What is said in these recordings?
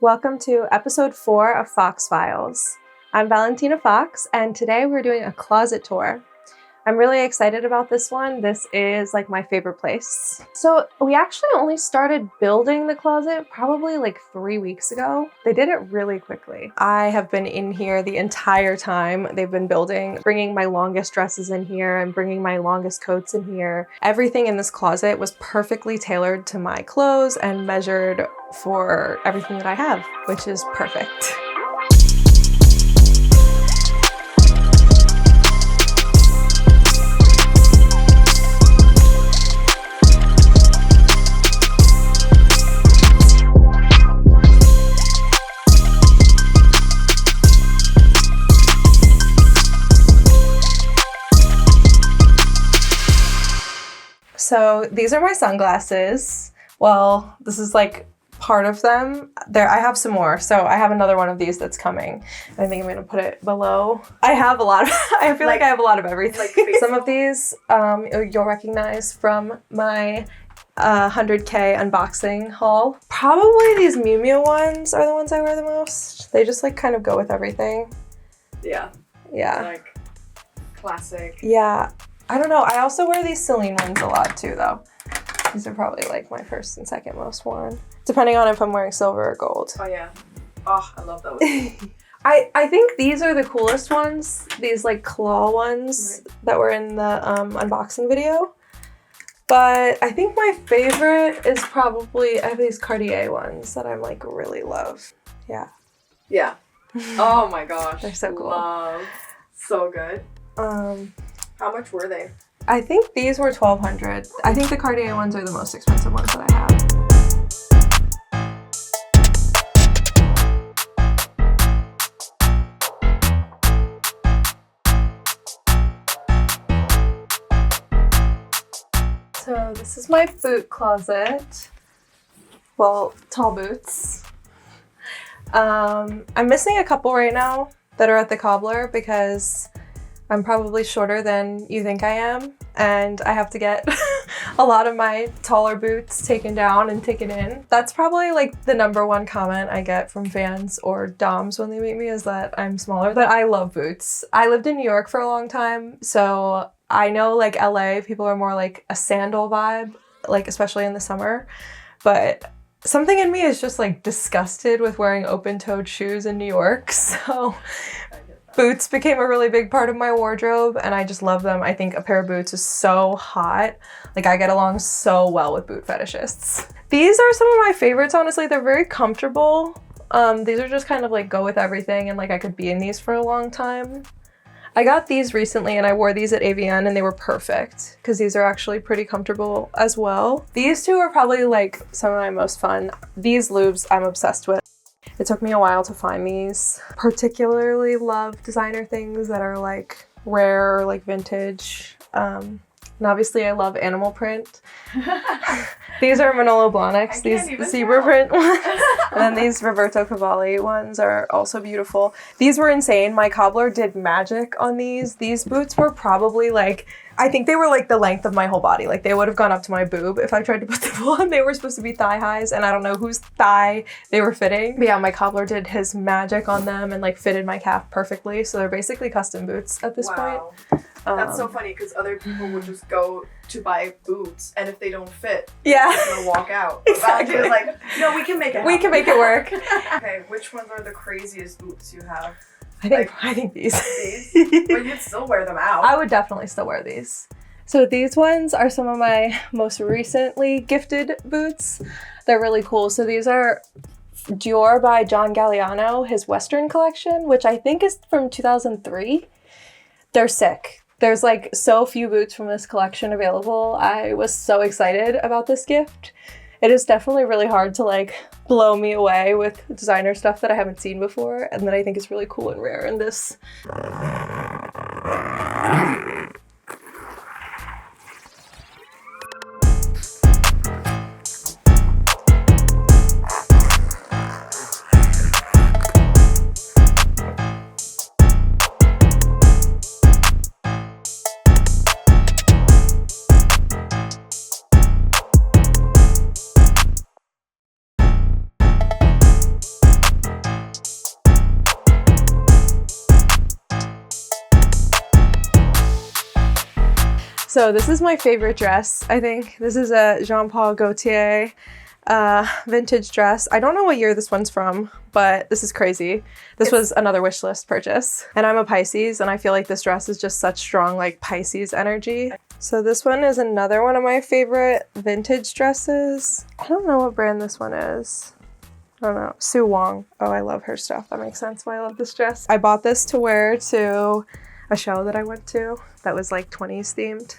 Welcome to episode 4 of Fox Files. I'm Valentina Fox, and today we're doing a closet tour. I'm really excited about this one. This is like my favorite place. So we actually only started building the closet probably like 3 weeks ago. They did it really quickly. I have been in here the entire time they've been building, bringing my longest dresses in here and bringing my longest coats in here. Everything in this closet was perfectly tailored to my clothes and measured for everything that I have, which is perfect. So these are my sunglasses. Well, this is like part of them. I have some more. So I have another one of these that's coming. I think I'm gonna put it below. I have a lot of, I feel like I have a lot of everything. Some of these you'll recognize from my 100K unboxing haul. Probably these Miu Miu ones are the ones I wear the most. They just like kind of go with everything. Yeah. Like classic. Yeah. I don't know. I also wear these Celine ones a lot too, though. These are probably like my first and second most worn, depending on if I'm wearing silver or gold. Oh yeah. Oh, I love those. I think these are the coolest ones. These like claw ones that were in the unboxing video. But I think my favorite is probably, I have these Cartier ones that I'm like really love. Yeah. Yeah. Oh my gosh. They're so cool. Love. So good. How much were they? I think these were $1,200. I think the Cartier ones are the most expensive ones that I have. So this is my boot closet. Well, tall boots. I'm missing a couple right now that are at the cobbler because I'm probably shorter than you think I am, and I have to get a lot of my taller boots taken down and taken in. That's probably like the number one comment I get from fans or doms when they meet me is that I'm smaller, but I love boots. I lived in New York for a long time, so I know like LA, people are more like a sandal vibe, like especially in the summer, but something in me is just like disgusted with wearing open-toed shoes in New York, so boots became a really big part of my wardrobe and I just love them. I think a pair of boots is so hot. Like I get along so well with boot fetishists. These are some of my favorites, honestly. They're very comfortable. These are just kind of like go with everything and like I could be in these for a long time. I got these recently and I wore these at AVN and they were perfect because these are actually pretty comfortable as well. These two are probably like some of my most fun. These lubes I'm obsessed with. It took me a while to find these. Particularly love designer things that are like rare or like vintage. And obviously I love animal print. These are Manolo Blahniks, these zebra print ones. And then these Roberto Cavalli ones are also beautiful. These were insane. My cobbler did magic on these. These boots were probably like, I think they were like the length of my whole body. Like they would have gone up to my boob if I tried to put them on. They were supposed to be thigh highs and I don't know whose thigh they were fitting. But yeah, my cobbler did his magic on them and like fitted my calf perfectly. So they're basically custom boots at this point. That's so funny because other people would just go to buy boots and if they don't fit, yeah, they're just gonna walk out. Exactly. Valentina's like, no, we can make it happen. We can make it work. Okay, which ones are the craziest boots you have? I think these. These? But you'd still wear them out. I would definitely still wear these. So these ones are some of my most recently gifted boots. They're really cool. So these are Dior by John Galliano, his Western collection, which I think is from 2003. They're sick. There's like so few boots from this collection available. I was so excited about this gift. It is definitely really hard to like blow me away with designer stuff that I haven't seen before and that I think is really cool and rare in this. So this is my favorite dress, I think. This is a Jean Paul Gaultier vintage dress. I don't know what year this one's from, but this is crazy. This was another wish list purchase. And I'm a Pisces, and I feel like this dress is just such strong like Pisces energy. So this one is another one of my favorite vintage dresses. I don't know what brand this one is. I don't know. Sue Wong. Oh, I love her stuff. That makes sense why I love this dress. I bought this to wear to a show that I went to that was like 20s themed.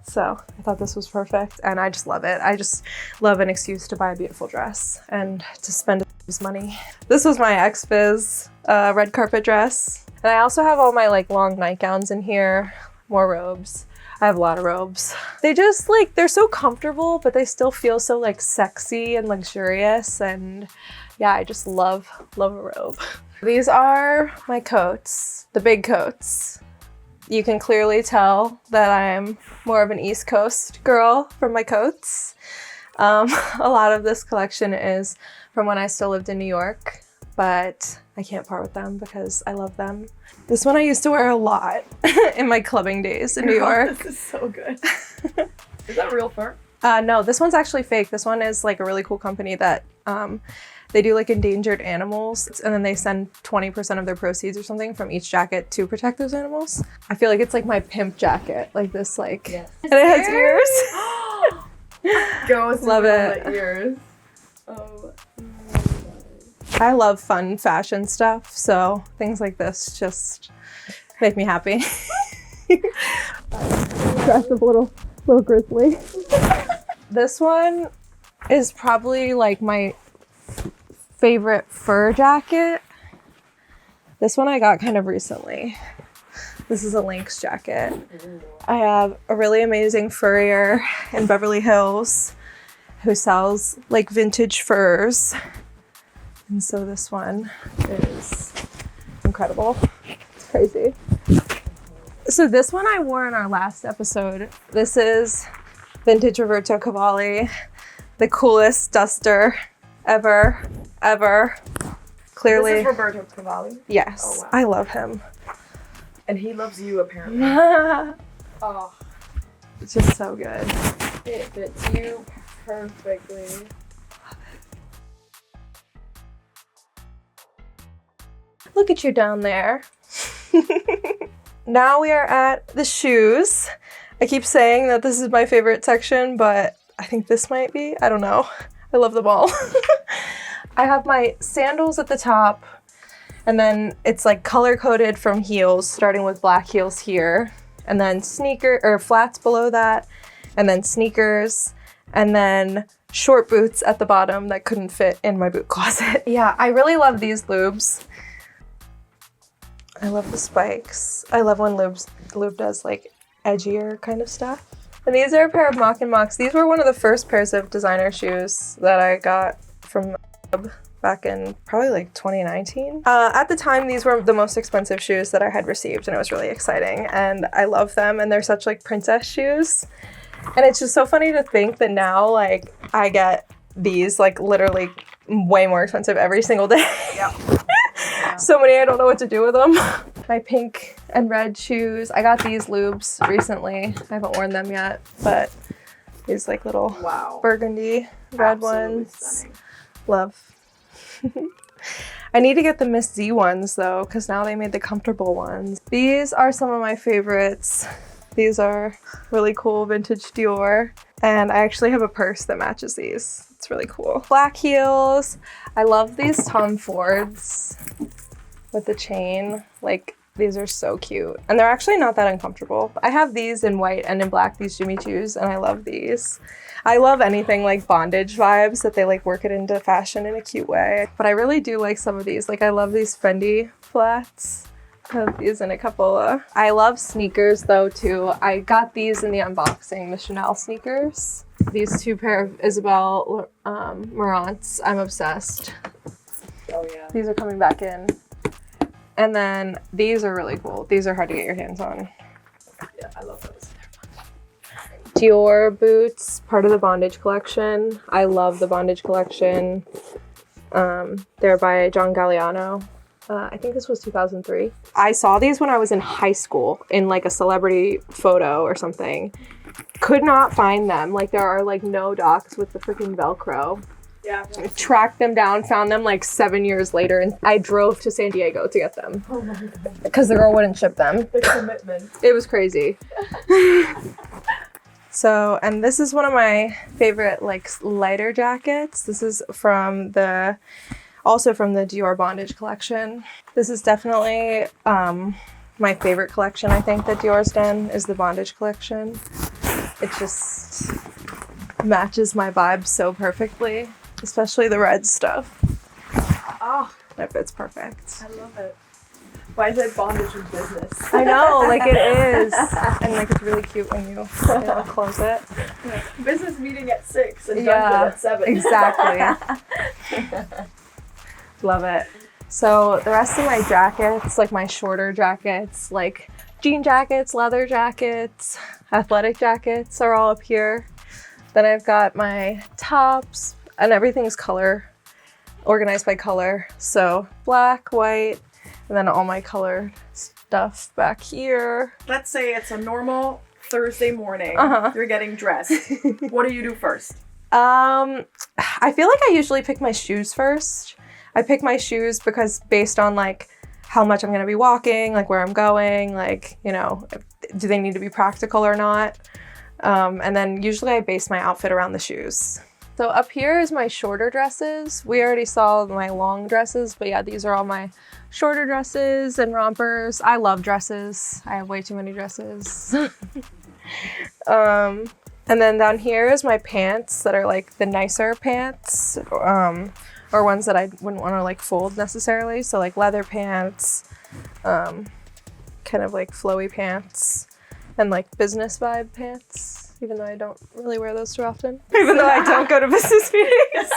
So I thought this was perfect, and I just love it. I just love an excuse to buy a beautiful dress and to spend his money. This was my ex-biz red carpet dress. And I also have all my like long nightgowns in here, more robes. I have a lot of robes. They just like, they're so comfortable, but they still feel so like sexy and luxurious. And yeah, I just love a robe. These are my coats, the big coats. You can clearly tell that I'm more of an East Coast girl from my coats. A lot of this collection is from when I still lived in New York, but I can't part with them because I love them. This one I used to wear a lot in my clubbing days in New York. This is so good. Is that real fur? No, this one's actually fake. This one is like a really cool company that they do like endangered animals, and then they send 20% of their proceeds or something from each jacket to protect those animals. I feel like it's like my pimp jacket, like this, like, yes. And it has ears. Go love it. The ears. Oh. I love fun fashion stuff, so things like this just make me happy. Dress up a little grizzly. This one is probably like my favorite fur jacket. This one I got kind of recently. This is a lynx jacket. I have a really amazing furrier in Beverly Hills who sells like vintage furs. And so this one is incredible. It's crazy. So this one I wore in our last episode. This is vintage Roberto Cavalli, the coolest duster ever. Clearly. This is Roberto Cavalli? Yes. Oh, wow. I love him. And he loves you, apparently. Oh. It's just so good. It fits you perfectly. Look at you down there. Now we are at the shoes. I keep saying that this is my favorite section, but I think this might be. I don't know. I love them all. I have my sandals at the top, and then it's like color-coded from heels, starting with black heels here, and then flats below that, and then sneakers, and then short boots at the bottom that couldn't fit in my boot closet. Yeah, I really love these lubes. I love the spikes. I love when lube does like edgier kind of stuff. And these are a pair of Mock & Mocks. These were one of the first pairs of designer shoes that I got from back in probably like 2019. At the time, these were the most expensive shoes that I had received, and it was really exciting. And I love them, and they're such like princess shoes. And it's just so funny to think that now like I get these like literally way more expensive every single day. Yeah. So many, I don't know what to do with them. My pink and red shoes. I got these lubes recently. I haven't worn them yet, but these like little burgundy red ones. Stunning. Love. I need to get the Miss Z ones though, because now they made the comfortable ones. These are some of my favorites. These are really cool vintage Dior. And I actually have a purse that matches these. It's really cool. Black heels. I love these Tom Fords with the chain. Like, these are so cute. And they're actually not that uncomfortable. I have these in white and in black, these Jimmy Choos, and I love these. I love anything like bondage vibes that they like work it into fashion in a cute way. But I really do like some of these. Like, I love these Fendi flats. I have these in a couple. I love sneakers though too. I got these in the unboxing, the Chanel sneakers. These two pair of Isabel Marant's. I'm obsessed. Oh yeah. These are coming back in. And then these are really cool. These are hard to get your hands on. Yeah, I love those. Dior boots, part of the Bondage collection. I love the Bondage collection. They're by John Galliano. I think this was 2003. I saw these when I was in high school in like a celebrity photo or something. Could not find them. Like there are like no docs with the freaking Velcro. Yeah. I tracked them down, found them like 7 years later, and I drove to San Diego to get them. Oh my god. Because the girl wouldn't ship them. The commitment. It was crazy. So, and this is one of my favorite like lighter jackets. This is also from the Dior bondage collection. This is definitely my favorite collection I think that Dior's done is the bondage collection. It just matches my vibe so perfectly, especially the red stuff. Oh, It fits perfect. I love it. Why is it bondage in business? I know, like it is. And like it's really cute when you close it. Yeah. Business meeting at 6 and done at 7. Exactly. Love it. So the rest of my jackets, like my shorter jackets, like jean jackets, leather jackets, athletic jackets are all up here. Then I've got my tops and everything's organized by color. So black, white, and then all my colored stuff back here. Let's say it's a normal Thursday morning. You're getting dressed. What do you do first? I feel like I usually pick my shoes first. I pick my shoes because based on like how much I'm going to be walking, like where I'm going, like, you know, do they need to be practical or not? And then usually I base my outfit around the shoes. So up here is my shorter dresses. We already saw my long dresses, but yeah, these are all my shorter dresses and rompers. I love dresses. I have way too many dresses. And then down here is my pants that are like the nicer pants, or ones that I wouldn't want to like fold necessarily. So like leather pants, kind of like flowy pants, and like business vibe pants. Even though I don't really wear those too often. Even though I don't go to business meetings.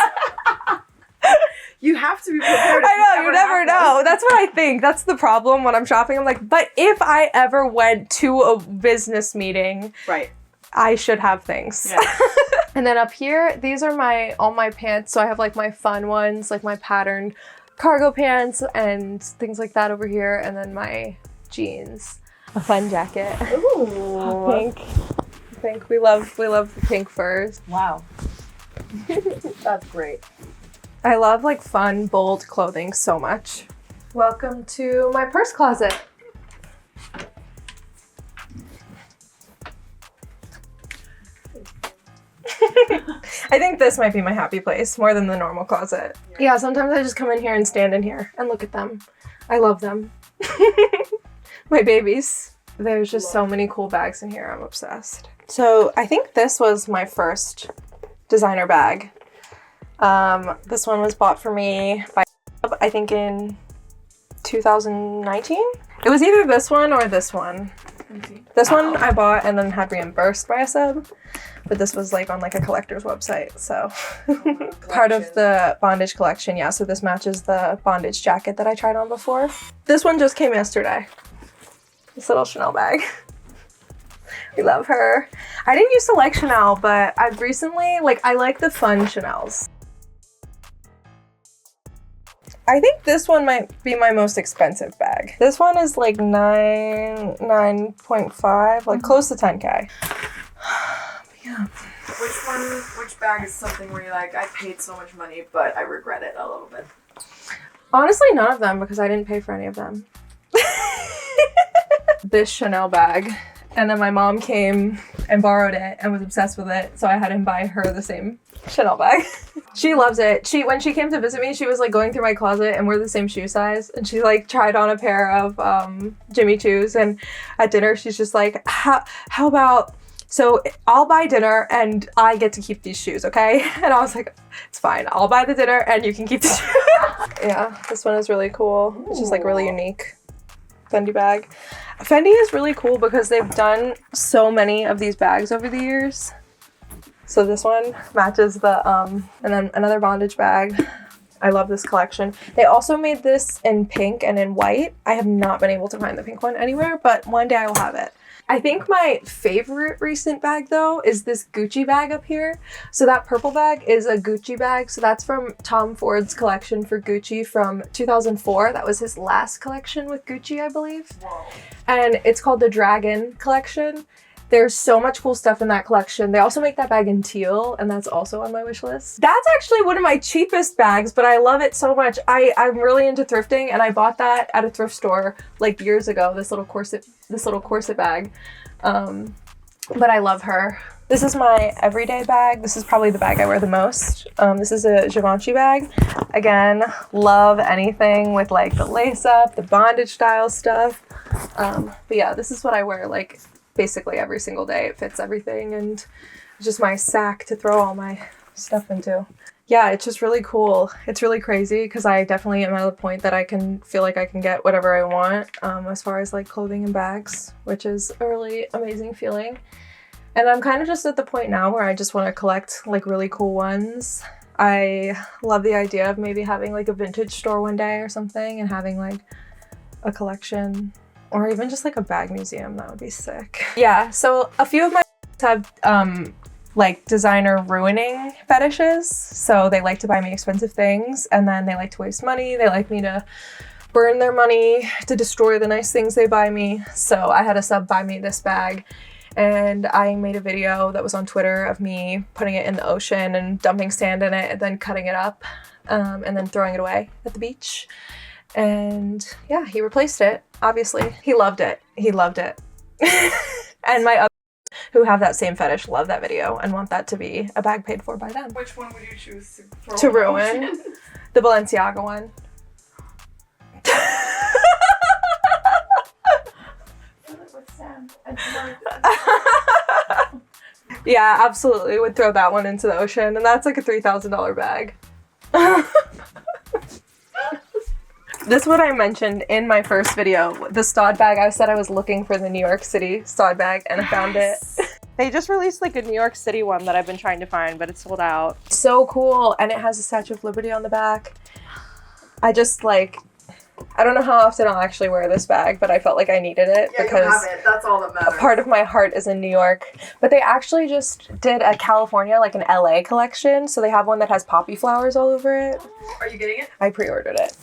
You have to be prepared. I know, you never know. That's what I think. That's the problem when I'm shopping. I'm like, but if I ever went to a business meeting, right, I should have things. Yeah. And then up here, these are all my pants. So I have like my fun ones, like my patterned cargo pants and things like that over here. And then my jeans, a fun jacket. Ooh. Pink. We love the pink furs. Wow. That's great. I love like fun, bold clothing so much. Welcome to my purse closet. I think this might be my happy place more than the normal closet. Yeah, sometimes I just come in here and stand in here and look at them. I love them. My babies. There's just so many cool bags in here. I'm obsessed. So I think this was my first designer bag. This one was bought for me by, I think in 2019. It was either this one or this one. This one I bought and then had reimbursed by a sub, but this was like on like a collector's website. So part of the bondage collection. Yeah. So this matches the bondage jacket that I tried on before. This one just came yesterday. This little Chanel bag. We love her. I didn't used to like Chanel, but I've recently, I like the fun Chanels. I think this one might be my most expensive bag. This one is like 9.5, like close to 10K. Yeah. Which bag is something where you're like, I paid so much money, but I regret it a little bit? Honestly, none of them, because I didn't pay for any of them. This Chanel bag. And then my mom came and borrowed it and was obsessed with it. So I had him buy her the same Chanel bag. She loves it. When she came to visit me, she was like going through my closet and we're the same shoe size. And she like tried on a pair of Jimmy Choos. And at dinner, she's just like, how about, so I'll buy dinner and I get to keep these shoes, okay? And I was like, it's fine. I'll buy the dinner and you can keep the shoes. Yeah, this one is really cool. It's just like really unique. Fendi bag. Fendi is really cool because they've done so many of these bags over the years. So this one matches the, and then another bondage bag. I love this collection. They also made this in pink and in white. I have not been able to find the pink one anywhere, but one day I will have it. I think my favorite recent bag though is this Gucci bag up here. So that purple bag is a Gucci bag. So that's from Tom Ford's collection for Gucci from 2004. That was his last collection with Gucci, I believe. Whoa. And it's called the Dragon collection. There's so much cool stuff in that collection. They also make that bag in teal, and that's also on my wish list. That's actually one of my cheapest bags, but I love it so much. I'm really into thrifting, and I bought that at a thrift store like years ago, this little corset bag. But I love her. This is my everyday bag. This is probably the bag I wear the most. This is a Givenchy bag. Again, love anything with like the lace up, the bondage style stuff. But yeah, this is what I wear like basically every single day. It fits everything, and it's just my sack to throw all my stuff into. Yeah, it's just really cool. It's really crazy because I definitely am at a point that I can feel like I can get whatever I want as far as like clothing and bags, which is a really amazing feeling. And I'm kind of just at the point now where I just want to collect like really cool ones. I love the idea of maybe having like a vintage store one day or something and having like a collection. Or even just like a bag museum, that would be sick. Yeah, so a few of my have like designer ruining fetishes. So they like to buy me expensive things and then they like to waste money. They like me to burn their money to destroy the nice things they buy me. So I had a sub buy me this bag and I made a video that was on Twitter of me putting it in the ocean and dumping sand in it and then cutting it up and then throwing it away at the beach. And yeah, he replaced it, obviously. He loved it. He loved it. And my other who have that same fetish love that video and want that to be a bag paid for by them. Which one would you choose to To ruin? The Balenciaga one. Yeah, absolutely. Would throw that one into the ocean, and that's like a $3,000 bag. This is what I mentioned in my first video, the Stod bag. I said I was looking for the New York City Stod bag and I found it. They just released like a New York City one that I've been trying to find, but it's sold out. So cool. And it has a Statue of Liberty on the back. I just like, I don't know how often I'll actually wear this bag, but I felt like I needed it because you have it. That's all that matters. A part of my heart is in New York. But they actually just did a California, like an LA collection. So they have one that has poppy flowers all over it. Are you getting it? I pre-ordered it.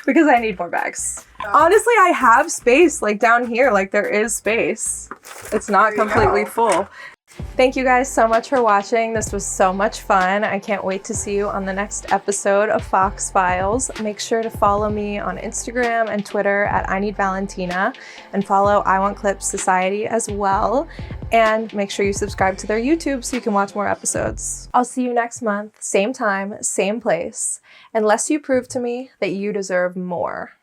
Because I need more bags. Oh. Honestly, I have space like down here. Like there is space. It's not completely full. Thank you guys so much for watching. This was so much fun. I can't wait to see you on the next episode of Fox Files. Make sure to follow me on Instagram and Twitter at ineedvalenti and follow IWCSociety as well. And make sure you subscribe to their YouTube so you can watch more episodes. I'll see you next month, same time, same place, unless you prove to me that you deserve more.